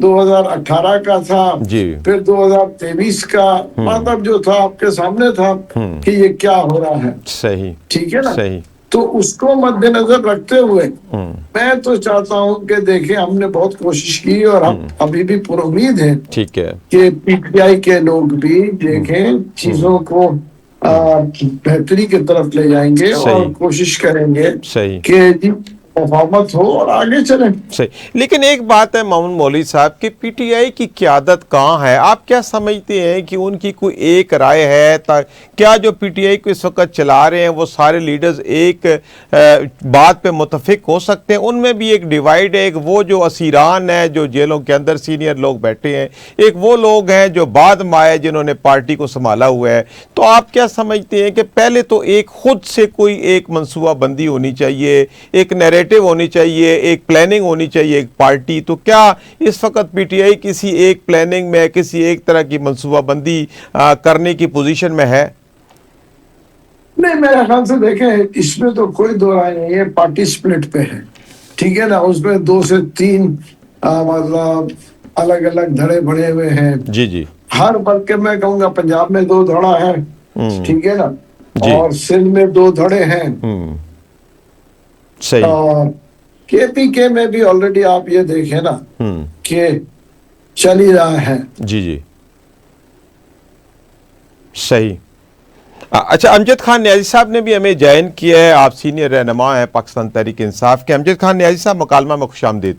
2018 کا تھا، جی پھر 2023 کا، مطلب جو تھا آپ کے سامنے تھا کہ یہ کیا ہو رہا ہے، صحیح ٹھیک ہے نا؟ صحیح تو اس کو مد نظر رکھتے ہوئے میں تو چاہتا ہوں کہ دیکھیں ہم نے بہت کوشش کی اور ہم ابھی بھی پر امید ہیں ٹھیک ہے کہ پی ٹی آئی کے لوگ بھی دیکھیں چیزوں کو بہتری کی طرف لے جائیں گے اور صحیح کوشش کریں گے صحیح کہ مفاہمت ہو اور آگے چلیں. صحیح. لیکن ایک بات ہے مامون مولوی صاحب کہ پی ٹی آئی کی قیادت کہاں ہے؟ آپ کیا سمجھتے ہیں کہ ان کی کوئی ایک رائے ہے؟ کیا جو پی ٹی آئی کو اس وقت چلا رہے ہیں وہ سارے لیڈرز ایک بات پہ متفق ہو سکتے ہیں؟ ان میں بھی ایک ڈیوائیڈ ہے، ایک وہ جو اسیران ہے جو جیلوں کے اندر سینئر لوگ بیٹھے ہیں، ایک وہ لوگ ہیں جو بعد میں آئے جنہوں نے پارٹی کو سنبھالا ہوا ہے. تو آپ کیا سمجھتے ہیں کہ پہلے تو ایک خود سے کوئی ایک منصوبہ بندی ہونی چاہیے، ایک نیریٹو ہونی چاہیے، ایک پلاننگ ہونی چاہیے ایک پارٹی؟ تو کیا اس وقت پی ٹی آئی کسی ایک پلاننگ میں، کسی ایک طرح کی منصوبہ بندی کرنے کی پوزیشن میں ہے؟ نہیں، میرے خیال سے دیکھیں اس میں تو کوئی دو رائے نہیں ہے، پارٹی سپلٹ پہ ہے، ٹھیک ہے نا؟ اس میں 2 سے 3 مطلب الگ الگ دھڑے بڑھے ہوئے ہیں. جی جی ہر بلکہ میں کہوں گا پنجاب میں 2 دھڑا ہے، ٹھیک ہے نا؟ جی اور سندھ میں 2 دھڑے ہیں، صحیح. اور کے پی کے میں بھی آلریڈی آپ یہ دیکھیں نا کہ چل ہی رہا ہے. جی جی صحیح. اچھا، امجد خان نیازی صاحب نے بھی ہمیں جوائن کیا ہے، آپ سینئر رہنما ہیں پاکستان تحریک انصاف کے. امجد خان نیازی صاحب مکالمہ میں خوش آمدید.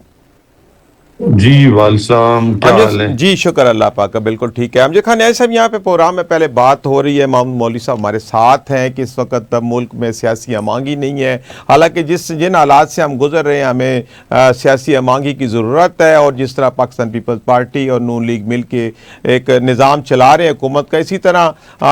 جی والسلام، کیا حال ہے؟ جی شکر اللہ پاک کا، بالکل ٹھیک ہے. امجد خان نیازی صاحب یہاں پہ پروگرام میں پہلے بات ہو رہی ہے، مامون مولوی صاحب ہمارے ساتھ ہیں کہ اس وقت ملک میں سیاسی امانگی نہیں ہے. حالانکہ جن حالات سے ہم گزر رہے ہیں ہمیں سیاسی امانگی کی ضرورت ہے، اور جس طرح پاکستان پیپلز پارٹی اور نون لیگ مل کے ایک نظام چلا رہے ہیں حکومت کا، اسی طرح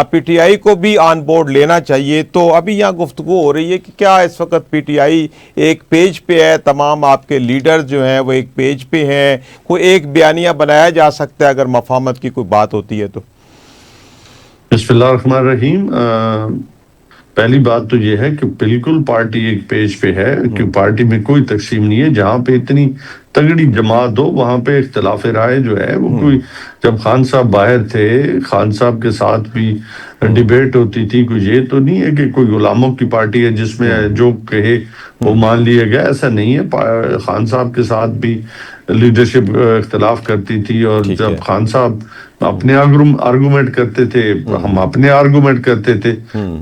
پی ٹی آئی کو بھی آن بورڈ لینا چاہیے. تو ابھی یہاں گفتگو ہو رہی ہے کہ کیا اس وقت پی ٹی آئی ایک پیج پہ ہے، تمام آپ کے لیڈر جو ہیں وہ ایک پیج پہ ہیں، کوئی ایک بیانیہ بنایا جا سکتا ہے اگر مفاہمت کی کوئی بات ہوتی ہے تو؟ بسم اللہ الرحمن الرحیم. پہلی بات تو یہ ہے کہ بالکل پارٹی ایک پیج پہ ہے، کہ پارٹی میں کوئی تقسیم نہیں ہے. جہاں پہ اتنی تگڑی جماعت ہو وہاں پہ اختلاف رائے جو ہے وہ کوئی، جب خان صاحب باہر تھے خان صاحب کے ساتھ بھی ڈیبیٹ ہوتی تھی. کوئی یہ تو نہیں ہے کہ کوئی غلاموں کی پارٹی ہے جس میں جو کہے وہ مان لیا گیا، ایسا نہیں ہے. خان صاحب کے ساتھ بھی لیڈرشپ اختلاف کرتی تھی، اور جب خان صاحب اپنے آرگومنٹ کرتے تھے ہم اپنے آرگومنٹ کرتے تھے.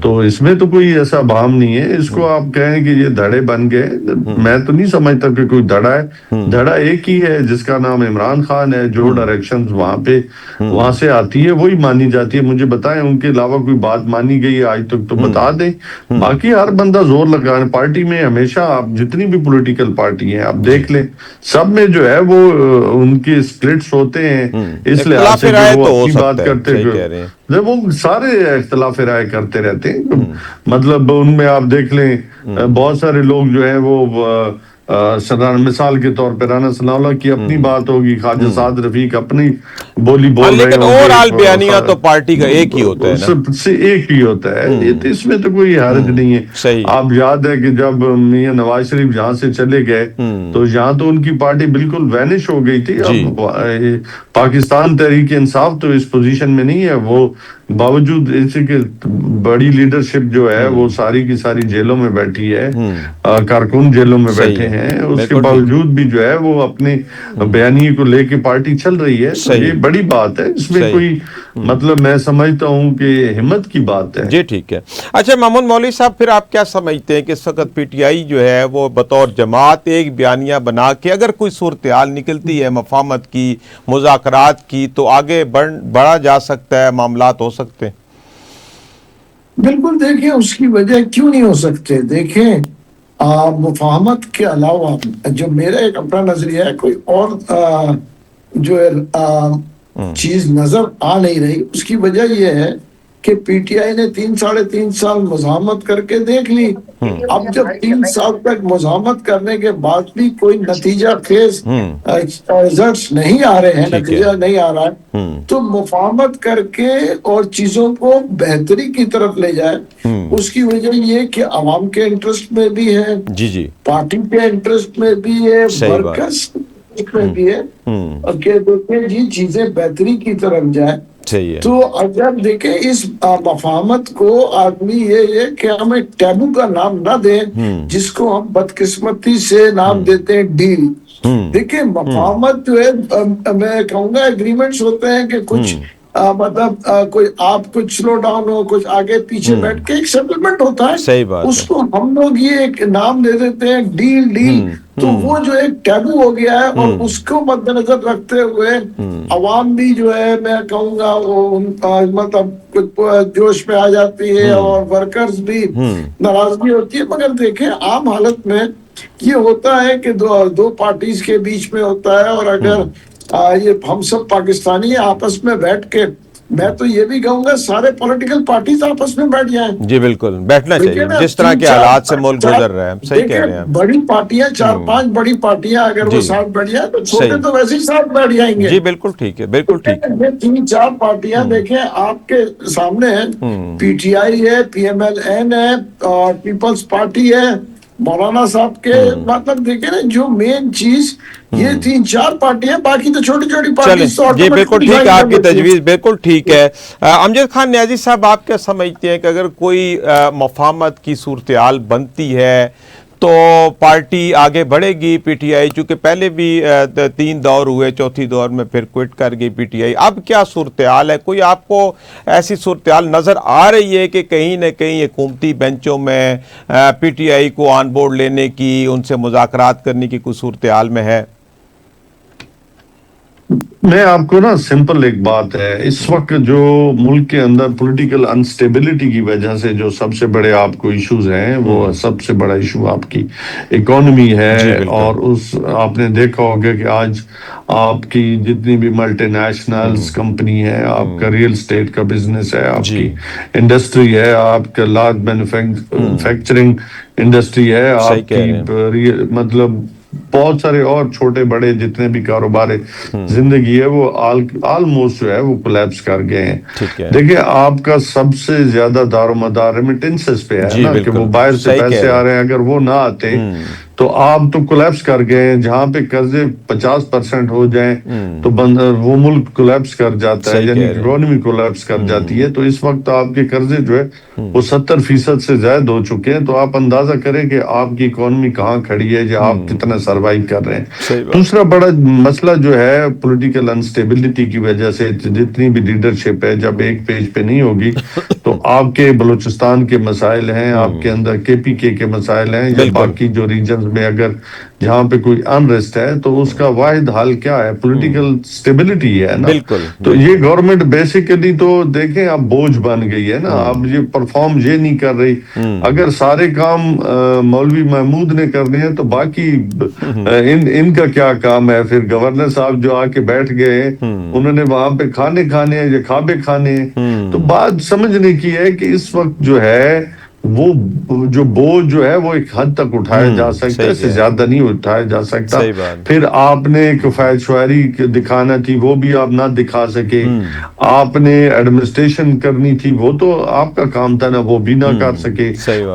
تو اس میں تو کوئی ایسا بہام نہیں ہے. اس کو آپ کہیں کہ یہ دھڑے بن گئے، میں تو نہیں سمجھتا کہ کوئی دھڑا ہے. دھڑا ایک ہی ہے جس کا نام عمران خان ہے. جو ڈائریکشنز وہاں سے آتی ہے وہی مانی جاتی ہے. مجھے بتائیں ان کے علاوہ کوئی بات مانی گئی ہے آج تک تو بتا دیں. باقی ہر بندہ زور لگا رہا. پارٹی میں ہمیشہ آپ جتنی بھی پولیٹیکل پارٹی ہیں آپ دیکھ لیں، سب میں جو ہے وہ ان کے سپلٹس ہوتے ہیں، اس لحاظ سے کہ وہ اپنی بات کرتے ہیں. وہ سارے اختلاف رائے کرتے رہتے ہیں. مطلب ان میں آپ دیکھ لیں بہت سارے لوگ جو ہیں وہ مثال کے طور پہ رانا ثناء اللہ کی اپنی بات ہوگی، خواجہ سعد رفیق اپنی بولی بول رہے لیکن ہوں گے. اوورآل بیانیہ تو پارٹی کا ایک ہی ہوتا ہے نا، سے ایک ہی ہوتا ہے. اس میں تو کوئی حرج نہیں ہے. آپ یاد ہے کہ جب میاں نواز شریف جہاں سے چلے گئے تو یہاں تو ان کی پارٹی بالکل وینش ہو گئی تھی. اب پاکستان تحریک انصاف تو اس پوزیشن میں نہیں ہے. وہ باوجود اسی کے بڑی لیڈرشپ جو ہے وہ ساری کی ساری جیلوں میں بیٹھی ہے، کارکن جیلوں میں بیٹھے ہیں. اس کے باوجود بھی جو ہے وہ اپنے بیانیے کو لے کے پارٹی چل رہی ہے. تو یہ بڑی بات ہے. اس میں کوئی مطلب میں سمجھتا ہوں کہ ہمت کی بات ہے. جی ٹھیک ہے. اچھا مامون مولوی صاحب، پھر آپ کیا سمجھتے ہیں کہ اس وقت پی ٹی آئی جو ہے وہ بطور جماعت ایک بیانیہ بنا کے اگر کوئی صورتحال نکلتی ہے مفاہمت کی، مذاکرات کی، تو آگے بڑھا جا سکتا ہے، معاملات ہو سکتے ہیں؟ بالکل. دیکھیں اس کی وجہ کیوں نہیں ہو سکتے. دیکھیں مفاہمت کے علاوہ جو میرا ایک اپنا نظریہ ہے، کوئی اور جو چیز نظر آ نہیں رہی. اس کی وجہ یہ ہے کہ پی ٹی آئی نے 3 سال مزاحمت کر کے دیکھ لی. اب جب 3 سال تک مزاحمت کرنے کے بعد بھی کوئی نتیجہ خیز رزلٹس نہیں آ رہے ہیں، نتیجہ نہیں آ رہا ہے، تو مفاہمت کر کے اور چیزوں کو بہتری کی طرف لے جائے. اس کی وجہ یہ کہ عوام کے انٹرسٹ میں بھی ہے، جی جی پارٹی کے انٹرسٹ میں بھی ہے، ورکرز ملک میں بھی ہے کہ دیکھیں جی چیزیں بہتری کی طرف جائیں. صحیح ہے. تو اگر دیکھیں اس مفاہمت کو آدمی یہ کہ ہم ایک ٹیبو کا نام نہ دیں جس کو ہم بدقسمتی سے نام دیتے ہیں ڈیل. دیکھیں مفاہمت جو ہے میں کہوں گا ایگریمنٹس ہوتے ہیں کہ کچھ مطلب کوئی آپ کچھ سلو ڈاؤن ہو, کچھ آگے پیچھے بیٹھ کے ایک سیٹلمنٹ ہوتا ہے. صحیح بات ہے. اس کو ہم لوگ یہ ایک نام دے دیتے ہیں ڈیل. تو وہ جو ایک ٹیبو ہو گیا ہے اور اس کو مد نظر رکھتے ہوئے عوام بھی جو ہے میں کہوں گا وہ مطلب جوش میں آ جاتی ہے اور ورکرز بھی ناراضگی ہوتی ہے. مگر دیکھیں عام حالت میں یہ ہوتا ہے کہ دو پارٹیز کے بیچ میں ہوتا ہے, اور اگر یہ ہم سب پاکستانی آپس میں بیٹھ کے, میں تو یہ بھی کہوں گا سارے پولیٹیکل پارٹیز آپس میں بیٹھ جائیں. جی بالکل بیٹھنا چاہیے, جس طرح کے حالات سے ملک گزر رہے ہیں. صحیح کہہ رہے ہیں. بڑی پارٹیاں 4-5 بڑی پارٹیاں اگر وہ ساتھ بیٹھ جائیں تو چھوٹے تو ویسے ہی ساتھ بیٹھ جائیں گے. جی بالکل ٹھیک ہے, بالکل ٹھیک ہے. یہ 3-4 پارٹیاں دیکھیں آپ کے سامنے ہیں, پی ٹی آئی ہے, پی ایم ایل این ہے, اور پیپلز پارٹی ہے مولانا صاحب کے. مطلب دیکھیں نا جو مین چیز یہ 3-4 پارٹیاں, باقی تو چھوٹی چھوٹی پارٹیاں. جی بالکل ٹھیک ہے, آپ کی تجویز بالکل ٹھیک ہے. امجد خان نیازی صاحب, آپ کیا سمجھتے ہیں کہ اگر کوئی مفاہمت کی صورتحال بنتی ہے تو پارٹی آگے بڑھے گی؟ پی ٹی آئی چونکہ پہلے بھی 3 دور ہوئے, چوتھی دور میں پھر کوئٹ کر گئی پی ٹی آئی. اب کیا صورتحال ہے؟ کوئی آپ کو ایسی صورتحال نظر آ رہی ہے کہ کہیں نہ کہیں حکومتی بینچوں میں پی ٹی آئی کو آن بورڈ لینے کی, ان سے مذاکرات کرنے کی کوئی صورتحال میں ہے؟ میں آپ کو نا سمپل ایک بات ہے, اس وقت جو ملک کے اندر پولیٹیکل انسٹیبلٹی کی وجہ سے جو سب سے بڑے آپ کو ایشوز ہیں, وہ سب سے بڑا ایشو آپ کی اکانومی ہے. اور اس آپ نے دیکھا ہوگا کہ آج آپ کی جتنی بھی ملٹی نیشنلز کمپنی ہے, آپ کا ریئل اسٹیٹ کا بزنس ہے, آپ کی انڈسٹری ہے, آپ کا لارج مینوفیکچرنگ انڈسٹری ہے, آپ کی مطلب بہت سارے اور چھوٹے بڑے جتنے بھی کاروبار زندگی ہے وہ آلموسٹ جو ہے وہ کولیپس کر گئے ہیں. دیکھیں آپ کا سب سے زیادہ دار و مدار ریمیٹنسز پہ ہے نا, کہ وہ باہر سے پیسے آ رہے ہیں, اگر وہ نہ آتے تو آپ تو کولیپس کر گئے ہیں. جہاں پہ قرضے 50% ہو جائیں تو وہ ملک کولیپس کر جاتا ہے, یعنی اکانومی کولیپس کر جاتی ہے. تو اس وقت آپ کے قرضے جو ہے وہ 70% سے زائد ہو چکے ہیں. تو آپ اندازہ کریں کہ آپ کی اکانومی کہاں کھڑی ہے, یا آپ کتنا سروائیو کر رہے ہیں. دوسرا بڑا مسئلہ جو ہے پولیٹیکل انسٹیبلٹی کی وجہ سے, جتنی بھی لیڈرشپ ہے جب ایک پیج پہ نہیں ہوگی تو آپ کے بلوچستان کے مسائل ہیں, آپ کے اندر کے پی کے مسائل ہیں, یا باقی جو ریجنز میں اگر جہاں پہ کوئی انریسٹ ہے تو اس کا واحد حل کیا ہے؟ پولیٹیکل سٹیبلٹی ہے نا. تو یہ گورنمنٹ بیسیکلی تو دیکھیں اب بوجھ بن گئی ہے نا, اب یہ پرفارم یہ نہیں کر رہی. اگر سارے کام مولوی محمود نے کرنے ہیں تو باقی ان کا کیا کام ہے؟ پھر گورنر صاحب جو آ کے بیٹھ گئے انہوں نے وہاں پہ کھانے ہیں یا کھابے کھانے ہیں. تو بات سمجھنے کی ہے کہ اس وقت جو ہے وہ جو بوجھ جو ہے وہ ایک حد تک اٹھایا جا سکتا ہے, اس سے زیادہ نہیں اٹھایا جا سکتا. پھر آپ نے کفایت شعاری دکھانا تھی وہ بھی آپ نہ دکھا سکے, آپ نے ایڈمنسٹریشن کرنی تھی وہ تو آپ کا کام تھا نا, وہ بھی نہ کر سکے.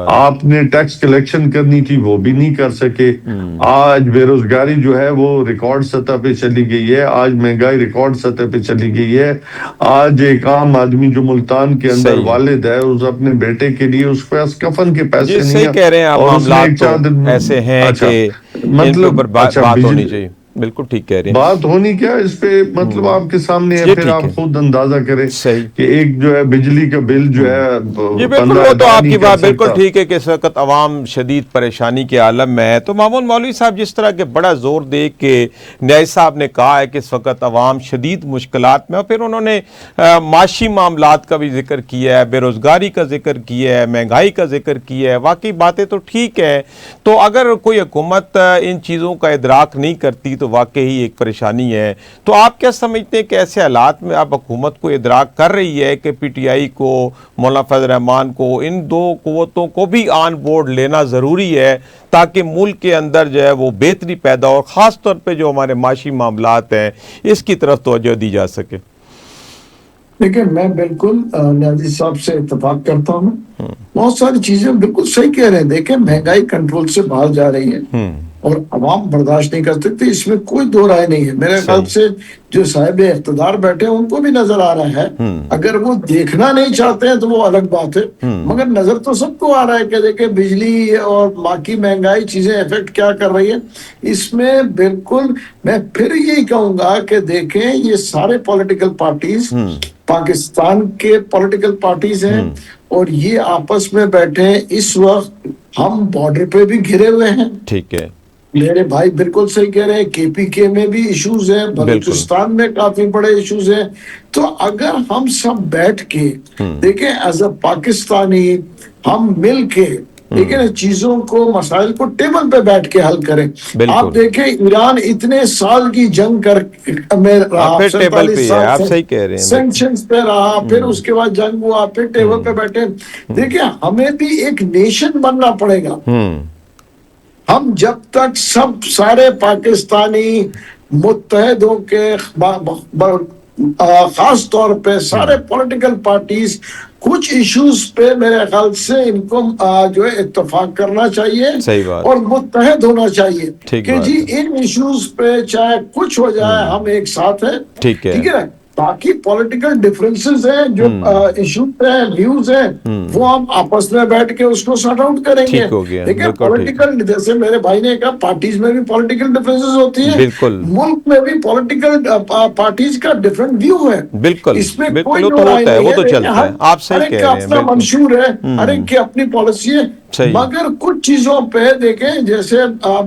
آپ نے ٹیکس کلیکشن کرنی تھی وہ بھی نہیں کر سکے. آج بے روزگاری جو ہے وہ ریکارڈ سطح پہ چلی گئی ہے, آج مہنگائی ریکارڈ سطح پہ چلی گئی ہے. آج ایک عام آدمی جو ملتان کے اندر والد ہے, اس اپنے بیٹے کے لیے اس کفن کے پیسے نہیں ہیں, کہہ رہے ہیں آپ, معاملات تو ایسے ہیں کہ مطلب بات ہونی چاہیے. بالکل ٹھیک کہہ رہے ہیں. بات ہونی کیا اس پہ مطلب آپ کے سامنے ہے, پھر آپ خود اندازہ کریں کہ ایک جو ہے بجلی کا بل جو ہے یہ بالکل, وہ تو آپ کی بات بالکل ٹھیک ہے کہ اس وقت عوام شدید پریشانی کے عالم میں ہے. تو مامون مولوی صاحب جس طرح کے بڑا زور دے کے نیازی صاحب نے کہا ہے کہ اس وقت عوام شدید مشکلات میں, اور پھر انہوں نے معاشی معاملات کا بھی ذکر کیا ہے, بے روزگاری کا ذکر کیا ہے, مہنگائی کا ذکر کیا ہے. واقعی باتیں تو ٹھیک ہے. تو اگر کوئی حکومت ان چیزوں کا ادراک نہیں کرتی تو واقعی ایک پریشانی ہے. تو آپ کیا سمجھتے ہیں کہ ایسے حالات میں اب حکومت کو ادراک کر رہی ہے کہ پی ٹی آئی کو, مولانا فضل الرحمان کو, ان دو قوتوں کو بھی آن بورڈ لینا ضروری ہے تاکہ ملک کے اندر جو ہے وہ بہتری پیدا ہو, اور خاص طور پہ جو ہمارے معاشی معاملات ہیں اس کی طرف توجہ دی جا سکے؟ دیکھیں میں بالکل نیازی صاحب سے اتفاق کرتا ہوں. بہت ساری چیزیں بالکل صحیح کہہ رہے ہیں. دیکھیں مہنگائی کنٹرول سے باہر جا رہی ہے, اور عوام برداشت نہیں کر سکتے، اس میں کوئی دو رائے نہیں ہے. میرے خیال سے جو صاحب اقتدار بیٹھے ہیں ان کو بھی نظر آ رہا ہے، اگر وہ دیکھنا نہیں چاہتے ہیں تو وہ الگ بات ہے، مگر نظر تو سب کو آ رہا ہے کہ دیکھیں بجلی اور باقی مہنگائی چیزیں افیکٹ کیا کر رہی ہیں. اس میں بالکل میں پھر یہی کہوں گا کہ دیکھیں یہ سارے پولیٹیکل پارٹیز پاکستان کے پولیٹیکل پارٹیز ہیں اور یہ آپس میں بیٹھے ہیں. اس وقت ہم بارڈر پہ بھی گھرے ہوئے ہیں. ٹھیک ہے، میرے بھائی بالکل صحیح کہہ رہے ہیں، کے پی کے میں بھی ایشوز ہیں، بلوچستان میں کافی بڑے ایشوز ہیں. تو اگر ہم سب بیٹھ کے دیکھیں ایز اے پاکستانی ہم مل کے دیکھیں چیزوں کو مسائل کو ٹیبل پہ بیٹھ کے حل کریں. آپ دیکھیں ایران اتنے سال کی جنگ میں رہا، 47 سال سینکشنز پہ رہا، پھر اس کے بعد جنگ ہوا، پھر ٹیبل پہ بیٹھے. دیکھیں ہمیں بھی ایک نیشن بننا پڑے گا. ہم جب تک سب سارے پاکستانی متحد ہو کے خاص طور پہ سارے پولیٹیکل پارٹیز کچھ ایشوز پہ میرے خیال سے ان کو جو ہے اتفاق کرنا چاہیے اور متحد ہونا چاہیے کہ جی ان ایشوز پہ چاہے کچھ ہو جائے ہم ایک ساتھ ہیں. ٹھیک ہے، باقی پولیٹیکل ڈفرینسز ہیں جو ایشوز ہیں ویوز ہیں وہ ہم آپس میں بیٹھ کے اس کو سارٹ آؤٹ کریں گے. دیکھیں پولیٹیکل جیسے میرے بھائی نے کہا پارٹیز میں بھی پولیٹیکل ڈفرینسز ہوتی ہیں، ملک میں بھی پولیٹیکل پارٹیز کا ڈفرینٹ ویو ہے. اس میں کوئی دو رائے نہیں ہے. ہر ایک کا اپنا منشور ہے، ہر ایک کی اپنی پالیسی ہے. مگر کچھ چیزوں پہ دیکھیں جیسے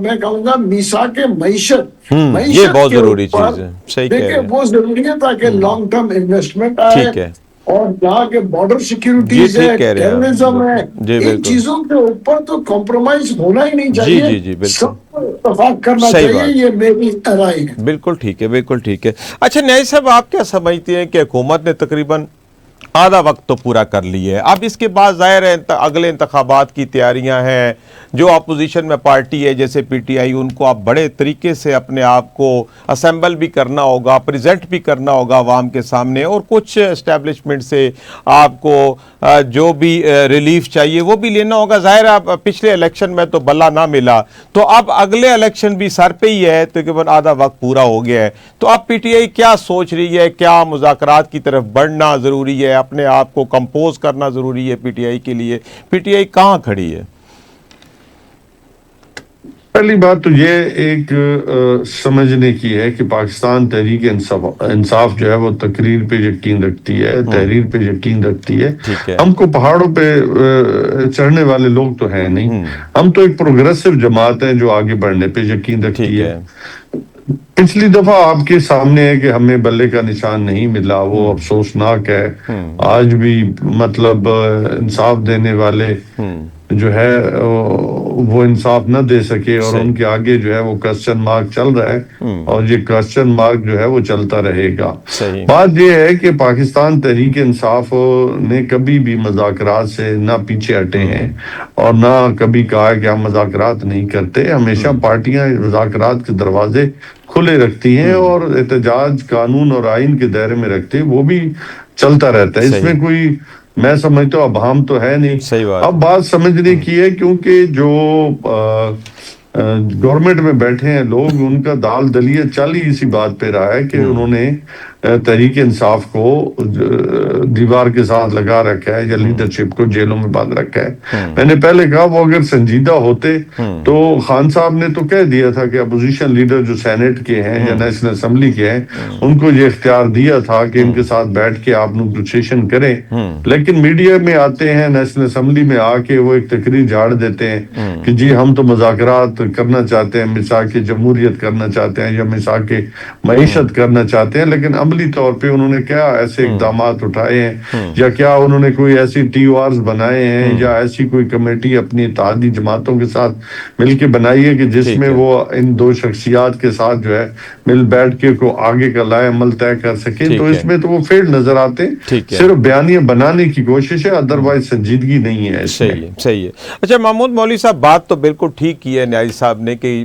میں کہوں گا میثاق معیشت یہ بہت ضروری چیز ہے. صحیح کہہ رہے ہیں، دیکھیں وہ ضروری ہے تاکہ لانگ ٹرم انویسٹمنٹ آئے اور جہاں کے بارڈر سیکیورٹیز ہے، ٹیررزم ہے، ان چیزوں کے اوپر تو کمپرومائز ہونا ہی نہیں چاہیے، سب کو اتفاق کرنا چاہیے. یہ میری رائے ہے. بالکل ٹھیک ہے، بالکل ٹھیک ہے. اچھا نیازی صاحب آپ کیا سمجھتے ہیں کہ حکومت نے تقریباً آدھا وقت تو پورا کر لی ہے، اب اس کے بعد ظاہر ہے اگلے انتخابات کی تیاریاں ہیں، جو اپوزیشن میں پارٹی ہے جیسے پی ٹی آئی ان کو آپ بڑے طریقے سے اپنے آپ کو اسمبل بھی کرنا ہوگا، پریزنٹ بھی کرنا ہوگا عوام کے سامنے، اور کچھ اسٹیبلشمنٹ سے آپ کو جو بھی ریلیف چاہیے وہ بھی لینا ہوگا. ظاہر ہے پچھلے الیکشن میں تو بلا نہ ملا، تو اب اگلے الیکشن بھی سر پہ ہی ہے، تقریباً آدھا وقت پورا ہو گیا ہے. تو اب پی ٹی آئی کیا سوچ رہی ہے؟ کیا مذاکرات کی طرف بڑھنا ضروری ہے؟ اپنے آپ کو کمپوز کرنا ضروری ہے پی ٹی آئی کے لیے؟ پی ٹی آئی کہاں کھڑی ہے؟ پہلی بات تو یہ ایک سمجھنے کی ہے کہ پاکستان تحریک انصاف جو ہے وہ تقریر پہ یقین رکھتی ہے، تحریر پہ یقین رکھتی ہے. ہم کو پہاڑوں پہ چڑھنے والے لوگ تو ہیں نہیں، ہم تو ایک پروگریسو جماعت ہے جو آگے بڑھنے پہ یقین رکھتی ہے. پچھلی دفعہ آپ کے سامنے ہے کہ ہمیں بلے کا نشان نہیں ملا، وہ افسوسناک ہے. آج بھی مطلب انصاف دینے والے جو ہے وہ انصاف نہ دے سکے اور ان کے آگے جو ہے وہ کوسچن مارک چل رہا ہے، اور یہ کوسچن مارک جو ہے وہ چلتا رہے گا. بات یہ ہے کہ پاکستان تحریک انصاف نے کبھی بھی مذاکرات سے نہ پیچھے ہٹے ہیں اور نہ کبھی کہا کہ ہم مذاکرات نہیں کرتے. ہمیشہ پارٹیاں مذاکرات کے دروازے کھلے رکھتی ہیں اور احتجاج قانون اور آئین کے دائرے میں رکھتے ہیں، وہ بھی چلتا رہتا ہے. اس میں کوئی میں سمجھتا ہوں ابہام تو ہے نہیں. اب بات سمجھنے کی ہے کیونکہ جو گورنمنٹ میں بیٹھے ہیں لوگ، ان کا دال دلیہ چل ہی اسی بات پہ رہا ہے کہ انہوں نے تحریک انصاف کو دیوار کے ساتھ لگا رکھا ہے یا لیڈرشپ کو جیلوں میں باندھ رکھا ہے. میں نے پہلے کہا وہ اگر سنجیدہ ہوتے تو خان صاحب نے تو کہہ دیا تھا کہ اپوزیشن لیڈر جو سینٹ کے ہیں یا نیشنل اسمبلی کے ہیں ان کو یہ اختیار دیا تھا کہ ان کے ساتھ بیٹھ کے آپ نیگوشیشن کریں. لیکن میڈیا میں آتے ہیں، نیشنل اسمبلی میں آ کے وہ ایک تقریر جھاڑ دیتے ہیں کہ جی ہم تو مذاکرات کرنا چاہتے ہیں، میثاق جمہوریت کرنا چاہتے ہیں یا میثاق معیشت کرنا چاہتے ہیں، لیکن عملی طور پہ انہوں نے کیا ایسے اقدامات اٹھائے ہیں یا کیا انہوں نے کوئی ایسی ٹی او آرز بنائے ہیں یا ایسی کوئی کمیٹی اپنی اتحادی جماعتوں کے ساتھ مل کے بنائی ہے کہ جس میں وہ ان دو شخصیات کے ساتھ جو ہے مل بیٹھ کے کو آگے کا لائے عمل طے کر سکیں. تو اس میں تو وہ فیل نظر آتے ہیں، صرف بیانیہ بنانے کی کوشش ہے، ادروائز سنجیدگی نہیں ہے. صحیح ہے. اچھا محمود مولوی صاحب بات تو بالکل ٹھیک کی ہے نیازی صاحب نے کہ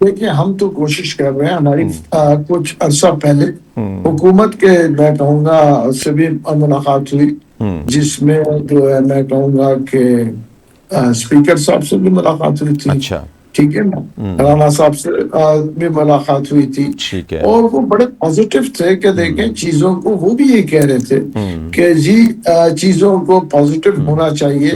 دیکھیں ہم تو کوشش کر رہے ہیں. ہماری کچھ عرصہ پہلے حکومت کے میں کہوں گا سے بھی ملاقات ہوئی, جس میں جو ہے میں کہوں گا کہ اسپیکر صاحب سے بھی ملاقات ہوئی تھی, اچھا ٹھیک ہے نا, رانا صاحب سے بھی ملاقات ہوئی تھی, ٹھیک ہے. اور وہ بڑے پازیٹیو تھے کہ دیکھیں چیزوں کو, وہ بھی یہ کہہ رہے تھے کہ جی چیزوں کو پازیٹیو ہونا چاہیے,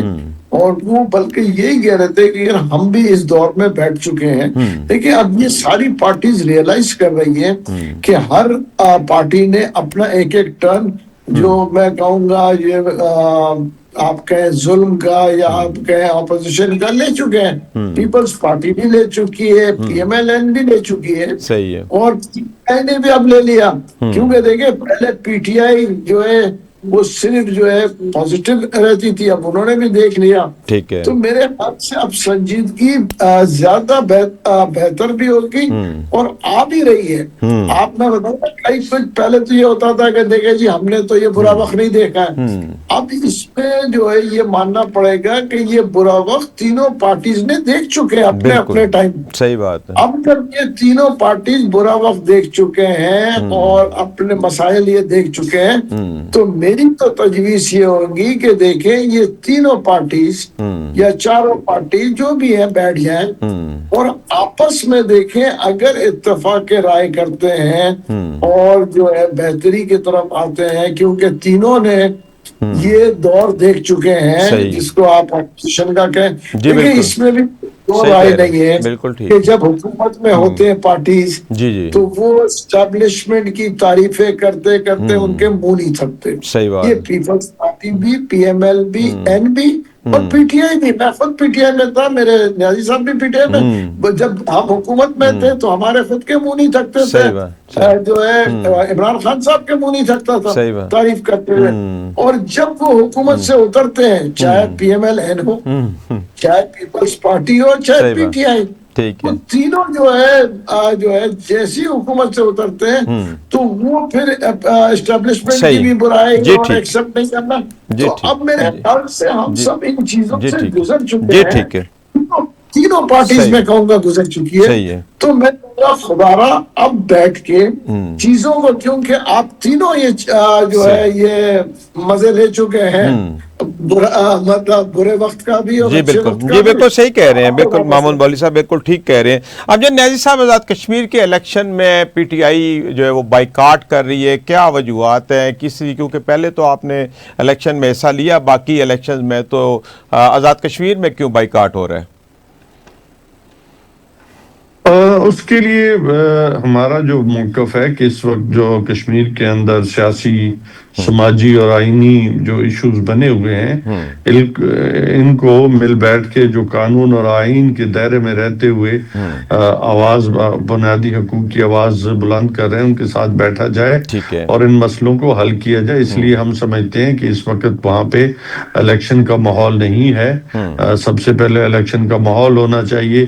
اور وہ بلکہ یہی کہہ رہے تھے کہ ہم بھی اس دور میں بیٹھ چکے ہیں. دیکھیں اب یہ ساری پارٹیز ریئلائز کر رہی ہیں کہ ہر پارٹی نے اپنا ایک ایک ٹرن, جو میں کہوں گا یہ آپ کہیں ظلم کا یا آپ کہیں اپوزیشن کا, لے چکے ہیں. پیپلز پارٹی بھی لے چکی ہے, پی ایم ایل این بھی لے چکی ہے, صحیح ہے. اور پی ٹی آئی نے بھی اب لے لیا. کیونکہ دیکھیں پہلے پی ٹی آئی جو ہے وہ صرف جو ہے پازیٹیو رہتی تھی, اب انہوں نے بھی دیکھ لیا. ٹھیک ہے. تو میرے خیال سے اب سنجیدگی زیادہ بہتر بھی ہوگی اور آ بھی رہی ہے. آپ میں بتاؤں کئی کچھ پہلے تو یہ ہوتا تھا کہ دیکھیں جی ہم نے تو یہ برا وقت نہیں دیکھا ہے. اب اس میں جو ہے یہ ماننا پڑے گا کہ یہ برا وقت تینوں پارٹیز نے دیکھ چکے ہیں اپنے اپنے ٹائم. صحیح بات ہے. اب جب یہ تینوں پارٹیز برا وقت دیکھ چکے ہیں اور اپنے مسائل یہ دیکھ چکے ہیں, تو میری تو تجویز یہ ہوگی کہ دیکھیں یہ تینوں پارٹیز یا چاروں پارٹیز جو بھی ہیں بیٹھ جائیں اور آپس میں دیکھیں, اگر اتفاق رائے کرتے ہیں اور جو ہے بہتری کی طرف آتے ہیں, کیونکہ تینوں نے یہ دور دیکھ چکے ہیں جس کو آپ اپوزیشن کا کہیں. دیکھیں اس میں بھی دو رائے نہیں ہے کہ جب حکومت میں ہوتے ہیں پارٹیز تو وہ اسٹیبلشمنٹ کی تعریفیں کرتے کرتے ان کے منہ نہیں تھکتے. یہ پیپلز پارٹی بھی, پی ایم ایل بھی, این بھی اور پی ٹی آئی بھی. میں خود پی ٹی آئی میں تھا, میرے نیازی صاحب بھی پی ٹی آئی میں, جب ہم حکومت میں تھے تو ہمارے خود کے منہ نہیں تھکتے تھے, جو ہے عمران خان صاحب کے منہ نہیں تھکتا تھا تعریف کرتے ہوئے. اور جب وہ حکومت سے اترتے ہیں, چاہے پی ایم ایل این ہو, چاہے پیپلز پارٹی ہو, چاہے پی ٹی آئی, وہ تینوں جو ہے جیسی حکومت سے اترتے ہیں تو وہ پھر اسٹیبلشمنٹ کی بھی برائی اور ایکسپٹ نہیں کرنا. تو اب میرے خیال سے ہم سب ان چیزوں سے گزر چکے ہیں, تینوں پارٹیز میں کہوں گا گزر چکی ہے. تو میں خدا را اب بیٹھ کے چیزوں کو, کیونکہ آپ تینوں یہ جو ہے یہ مزے لے چکے ہیں, مطلب برے وقت کا بھی اور اچھے وقت کا بھی. جی بالکل صحیح کہہ رہے ہیں, بالکل مامون مولوی صاحب بالکل ٹھیک کہہ رہے ہیں. اب جو نیازی صاحب آزاد کشمیر کے الیکشن میں پی ٹی آئی جو ہے وہ بائیکاٹ کر رہی ہے, کیا وجوہات ہیں کیونکہ پہلے تو آپ نے الیکشن میں حصہ لیا, باقی الیکشن میں تو آزاد کشمیر میں کیوں بائیکاٹ ہو رہا ہے؟ اس کے لیے ہمارا جو موقف ہے کہ اس وقت جو کشمیر کے اندر سیاسی, سماجی اور آئینی جو ایشوز بنے ہوئے ہیں, ان کو مل بیٹھ کے جو قانون اور آئین کے دائرے میں رہتے ہوئے آواز, بنیادی حقوق کی آواز بلند کر رہے ہیں, ان کے ساتھ بیٹھا جائے اور ان مسئلوں کو حل کیا جائے. اس لیے ہم سمجھتے ہیں کہ اس وقت وہاں پہ الیکشن کا ماحول نہیں ہے. سب سے پہلے الیکشن کا ماحول ہونا چاہیے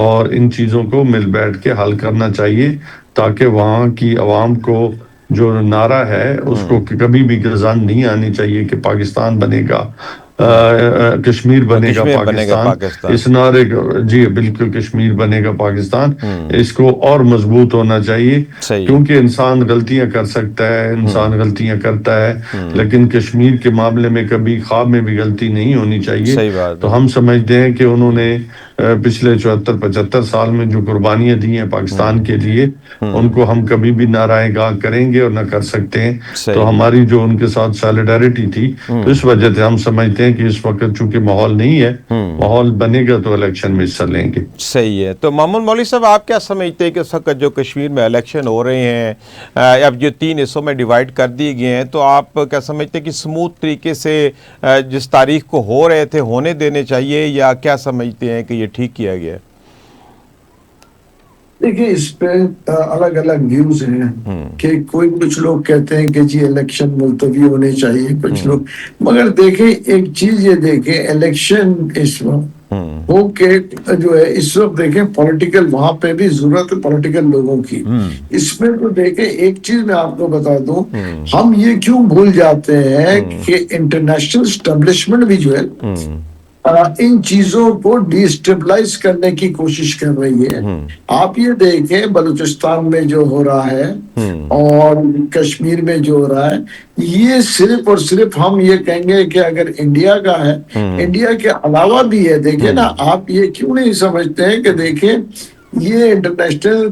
اور ان چیزوں کو مل بیٹھ کے حل کرنا چاہیے, تاکہ وہاں کی عوام کو جو نعرہ ہے اس کو کبھی بھی گرزان نہیں آنی چاہیے کہ پاکستان بنے گا, کشمیر بنے گا پاکستان. اس نعرے جی بالکل کشمیر بنے گا پاکستان, اس کو اور مضبوط ہونا چاہیے, کیونکہ انسان غلطیاں کر سکتا ہے, انسان غلطیاں کرتا ہے, لیکن کشمیر کے معاملے میں کبھی خواب میں بھی غلطی نہیں ہونی چاہیے. تو ہم سمجھتے ہیں کہ انہوں نے پچھلے 74-75 سال میں جو قربانیاں دی ہیں پاکستان کے لیے, ان کو ہم کبھی بھی نہ رائے گاہ کریں گے اور نہ کر سکتے ہیں. تو ہماری جو ان کے ساتھ سیلیڈیرٹی تھی, تو اس وجہ سے ہم سمجھتے ہیں کہ اس وقت چونکہ ماحول نہیں ہے, ماحول بنے گا تو الیکشن میں حصہ لیں گے. صحیح ہے. تو مامون مولوی صاحب آپ کیا سمجھتے ہیں کہ اس وقت جو کشمیر میں الیکشن ہو رہے ہیں, اب جو 3 حصوں میں ڈیوائیڈ کر دیے گئے ہیں, تو آپ کیا سمجھتے ہیں کہ سموتھ طریقے سے جس تاریخ کو ہو رہے تھے ہونے دینے چاہیے, یا کیا سمجھتے ہیں کہ یہ ٹھیک کیا گیا ہے؟ دیکھیں اس پہ الگ الگ ویوز ہیں کہ کچھ لوگ کہتے ہیں کہ جی الیکشن ملتوی ہونے چاہیے, کچھ لوگ, مگر دیکھیں ایک چیز یہ دیکھیں, الیکشن اس وقت ہو کے جو ہے اس وقت دیکھیں پولیٹیکل, وہاں پہ بھی ضرورت ہے پولیٹیکل لوگوں کی. اس میں تو دیکھیں ایک چیز میں آپ کو بتا دوں, ہم یہ کیوں بھول جاتے ہیں کہ انٹرنیشنل اسٹیبلشمنٹ بھی جو ہے ان چیزوں کو ڈیسٹیبلائز کرنے کی کوشش کر رہی ہے. آپ یہ دیکھیں بلوچستان میں جو ہو رہا ہے اور کشمیر میں جو ہو رہا ہے, یہ صرف اور صرف ہم یہ کہیں گے کہ اگر انڈیا کا ہے, انڈیا کے علاوہ بھی ہے. دیکھیں نا, آپ یہ کیوں نہیں سمجھتے ہیں کہ دیکھیں یہ انٹرنیشنل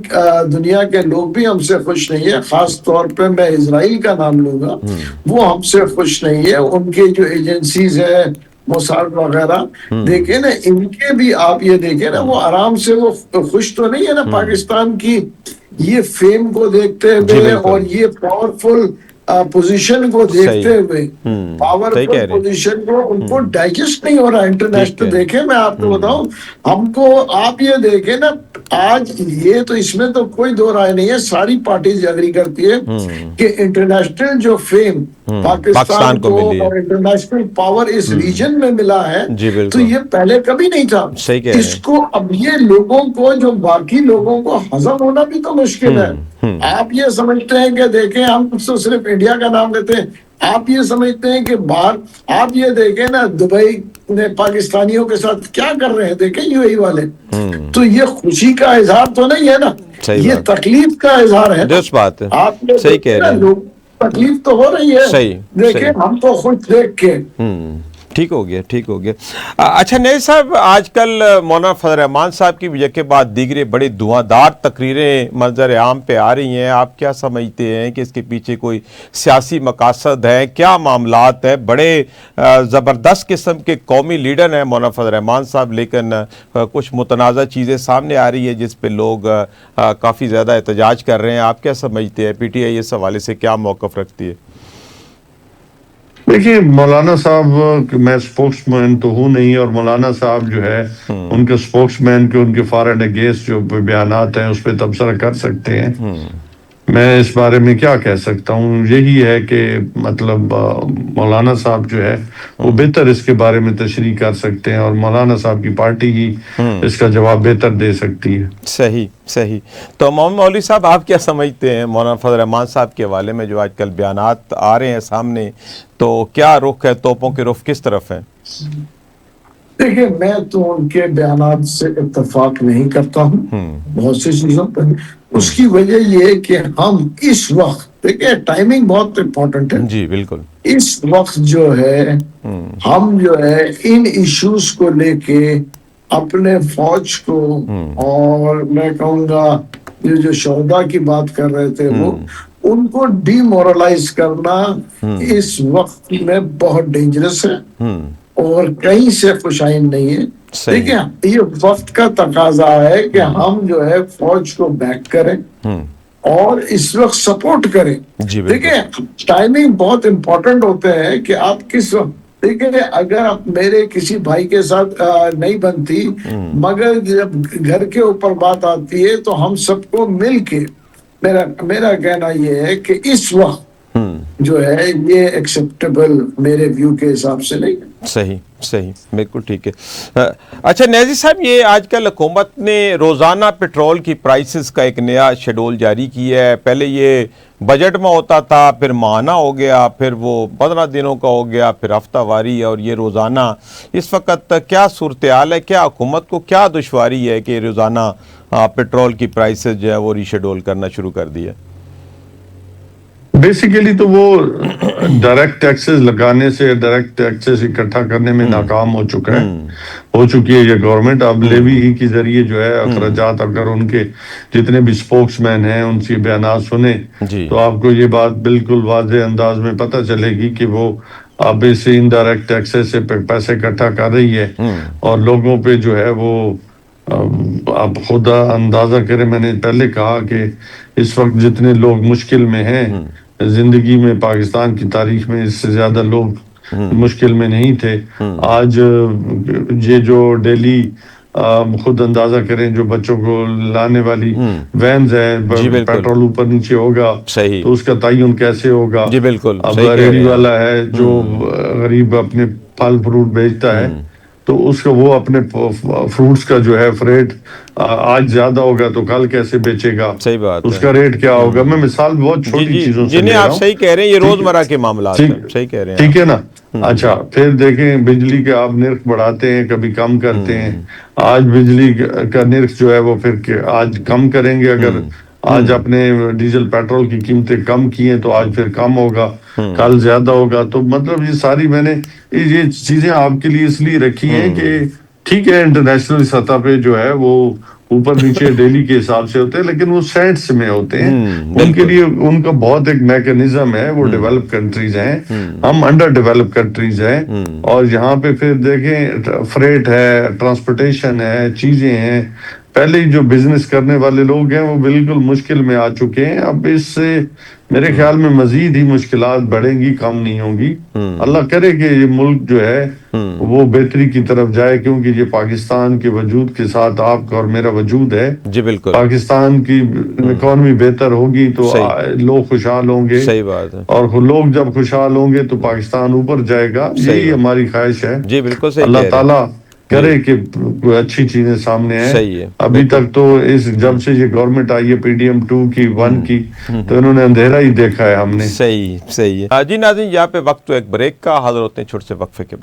دنیا کے لوگ بھی ہم سے خوش نہیں ہے. خاص طور پہ میں اسرائیل کا نام لوں گا, وہ ہم سے خوش نہیں ہے. ان کے جو ایجنسیز ہے موساد وغیرہ, دیکھیں نا ان کے بھی آپ یہ دیکھیں نا, وہ آرام سے وہ خوش تو نہیں ہے نا پاکستان کی یہ فیم کو دیکھتے ہوئے اور یہ پاورفل پوزیشن کو دیکھتے ہوئے, پاورفل پوزیشن کو ان کو ڈائجسٹ نہیں ہو رہا انٹرنیشنل. دیکھیں میں آپ کو بتاؤں, ہم کو آپ یہ دیکھیں نا آج یہ تو اس میں تو کوئی دو رائے نہیں ہے, ساری پارٹیز اگری کرتی ہے کہ انٹرنیشنل جو فیم پاکستان کو اور انٹرنیشنل پاور اس ریجن میں ملا ہے تو یہ پہلے کبھی نہیں تھا. اس کو اب یہ لوگوں کو جو باقی لوگوں کو ہضم ہونا بھی تو مشکل ہے. آپ یہ سمجھتے ہیں کہ دیکھیں ہم تو صرف انڈیا کا نام لیتے ہیں, آپ یہ سمجھتے ہیں کہ باہر آپ یہ دیکھیں نا دبئی نے پاکستانیوں کے ساتھ کیا کر رہے ہیں, دیکھیں یو اے والے, تو یہ خوشی کا اظہار تو نہیں ہے نا, یہ تکلیف کا اظہار ہے. آپ صحیح کہہ رہے ہیں, لوگ تکلیف تو ہو رہی ہے. دیکھیں ہم تو خود دیکھ کے ٹھیک ہو گیا, ٹھیک ہو گیا. اچھا نیازی صاحب, آج کل مولانا فضل الرحمان صاحب کی وجہ کے بعد دیگرے بڑے دھواں دار تقریریں منظر عام پہ آ رہی ہیں. آپ کیا سمجھتے ہیں کہ اس کے پیچھے کوئی سیاسی مقاصد ہے, کیا معاملات ہیں؟ بڑے زبردست قسم کے قومی لیڈر ہیں مولانا فضل الرحمان صاحب, لیکن کچھ متنازع چیزیں سامنے آ رہی ہے جس پہ لوگ کافی زیادہ احتجاج کر رہے ہیں. آپ کیا سمجھتے ہیں, پی ٹی آئی اس حوالے سے کیا موقف رکھتی ہے؟ دیکھیے مولانا صاحب, میں سپوکس مین تو ہوں نہیں, اور مولانا صاحب جو ہے ان کے سپوکس مین کے ان کے فار اینڈ اگینسٹ جو بیانات ہیں اس پہ تبصرہ کر سکتے ہیں. میں اس بارے میں کیا کہہ سکتا ہوں, یہی ہے کہ مطلب مولانا صاحب جو ہے وہ بہتر اس کے بارے میں تشریح کر سکتے ہیں, اور مولانا صاحب کی پارٹی ہی اس کا جواب بہتر دے سکتی ہے. صحیح صحیح. تو محمد مولوی صاحب, آپ کیا سمجھتے ہیں مولانا فضل الرحمان صاحب کے حوالے میں جو آج کل بیانات آ رہے ہیں سامنے, تو کیا رخ ہے, توپوں کے رخ کس طرف ہیں؟ دیکھیں میں تو ان کے بیانات سے اتفاق نہیں کرتا ہوں بہت سی چیزوں پر. اس کی وجہ یہ ہے کہ ہم اس وقت, دیکھیں ٹائمنگ بہت امپورٹنٹ ہے. جی بالکل. اس وقت جو ہے ہم جو ہے ان ایشوز کو لے کے اپنے فوج کو, اور میں کہوں گا یہ جو شہداء کی بات کر رہے تھے وہ, ان کو ڈی مورلائز کرنا اس وقت میں بہت ڈینجرس ہے اور کہیں سے خوشائن نہیں ہے. دیکھیں یہ وقت کا تقاضا ہے کہ ہم جو ہے فوج کو بیک کریں اور اس وقت سپورٹ کریں. دیکھیں ٹائمنگ بہت امپورٹنٹ ہوتے ہیں کہ آپ کس وقت, دیکھیں اگر آپ میرے کسی بھائی کے ساتھ نہیں بنتی, مگر جب گھر کے اوپر بات آتی ہے تو ہم سب کو مل کے, میرا کہنا یہ ہے کہ اس وقت جو ہے یہ ایکسیپٹیبل میرے ویو کے حساب سے نہیں. صحیح صحیح, بالکل ٹھیک ہے. اچھا نیازی صاحب, یہ آج کل حکومت نے روزانہ پیٹرول کی پرائسز کا ایک نیا شیڈول جاری کیا ہے. پہلے یہ بجٹ میں ہوتا تھا, پھر ماہانہ ہو گیا, پھر وہ 15 دنوں کا ہو گیا, پھر ہفتہ واری, اور یہ روزانہ. اس وقت کیا صورتحال ہے, کیا حکومت کو کیا دشواری ہے کہ روزانہ پیٹرول کی پرائسز جو ہے وہ ری شیڈول کرنا شروع کر دیا؟ بیسیکلی تو وہ ڈائریکٹ ٹیکسز لگانے سے, ڈائریکٹ ٹیکسز اکٹھا کرنے میں ناکام ہو چکا ہے, ہو چکی ہے یہ گورنمنٹ. اب لیوی ہی کے ذریعے جو ہے اخراجات, اگر ان کے جتنے بھی سپوکس مین ہیں ان سے بیانات سنیں تو آپ کو یہ بات بالکل واضح انداز میں پتہ چلے گی کہ وہ اب اس انڈائریکٹ ٹیکسز سے پیسے اکٹھا کر رہی ہے, اور لوگوں پہ جو ہے وہ آپ خود اندازہ کریں. میں نے پہلے کہا کہ اس وقت جتنے لوگ مشکل میں ہیں زندگی میں, پاکستان کی تاریخ میں اس سے زیادہ لوگ مشکل میں نہیں تھے. آج یہ جو ڈیلی خود اندازہ کریں, جو بچوں کو لانے والی وینز ہیں, پیٹرول اوپر نیچے ہوگا تو اس کا تعین کیسے ہوگا. اب ریڑھی والا ہے جو غریب اپنے پھل فروٹ بیچتا ہے, تو اس کا وہ اپنے فروٹس کا جو ہے فریٹ آج زیادہ ہوگا تو کل کیسے بیچے گا, اس کا ریٹ کیا ہوگا. میں مثال بہت چھوٹی چیزوں سے لے رہا ہوں. آپ صحیح کہہ رہے ہیں, یہ روزمرہ کے معاملات ہیں. صحیح کہہ رہے ہیں, ٹھیک ہے نا. اچھا پھر دیکھیں بجلی کے آپ نرخ بڑھاتے ہیں کبھی کم کرتے ہیں. آج بجلی کا نرخ جو ہے وہ پھر آج کم کریں گے. اگر آج اپنے ڈیزل پیٹرول کی قیمتیں کم کی ہیں تو آج پھر کم ہوگا, کل زیادہ ہوگا. تو مطلب یہ ساری میں نے یہ چیزیں آپ کے لیے اس لیے رکھی ہیں کہ ٹھیک ہے انٹرنیشنل سطح پہ جو ہے وہ اوپر نیچے ڈیلی کے حساب سے ہوتے ہیں, لیکن وہ سینٹس میں ہوتے ہیں. ان کے لیے ان کا بہت ایک میکینزم ہے. وہ ڈیولپ کنٹریز ہیں, ہم انڈر ڈیولپ کنٹریز ہیں. اور یہاں پہ پھر دیکھیں فریٹ ہے, ٹرانسپورٹیشن ہے, چیزیں ہیں. پہلے ہی جو بزنس کرنے والے لوگ ہیں وہ بالکل مشکل میں آ چکے ہیں. اب اس سے میرے خیال میں مزید ہی مشکلات بڑھیں گی, کم نہیں ہوں گی. اللہ کرے کہ یہ ملک جو ہے وہ بہتری کی طرف جائے, کیونکہ یہ پاکستان کے وجود کے ساتھ آپ کا اور میرا وجود ہے. جی بالکل. پاکستان کی اکانومی بہتر ہوگی تو لوگ خوشحال ہوں گے, صحیح بات ہے. اور لوگ جب خوشحال ہوں گے تو پاکستان اوپر جائے گا. یہی ہماری خواہش ہے. جی بالکل صحیح. اللہ تعالیٰ کرے کہ اچھی چیزیں سامنے ہیں. صحیح ہے. ابھی تک تو جب سے یہ گورنمنٹ آئی ہے PDM 2 کی 1 کی, تو انہوں نے اندھیرا ہی دیکھا ہے ہم نے. صحیح ہے. جی ناظرین, یہاں پہ وقت تو ایک بریک کا, حاضر ہوتے ہیں چھوٹے سے وقفے کے بعد.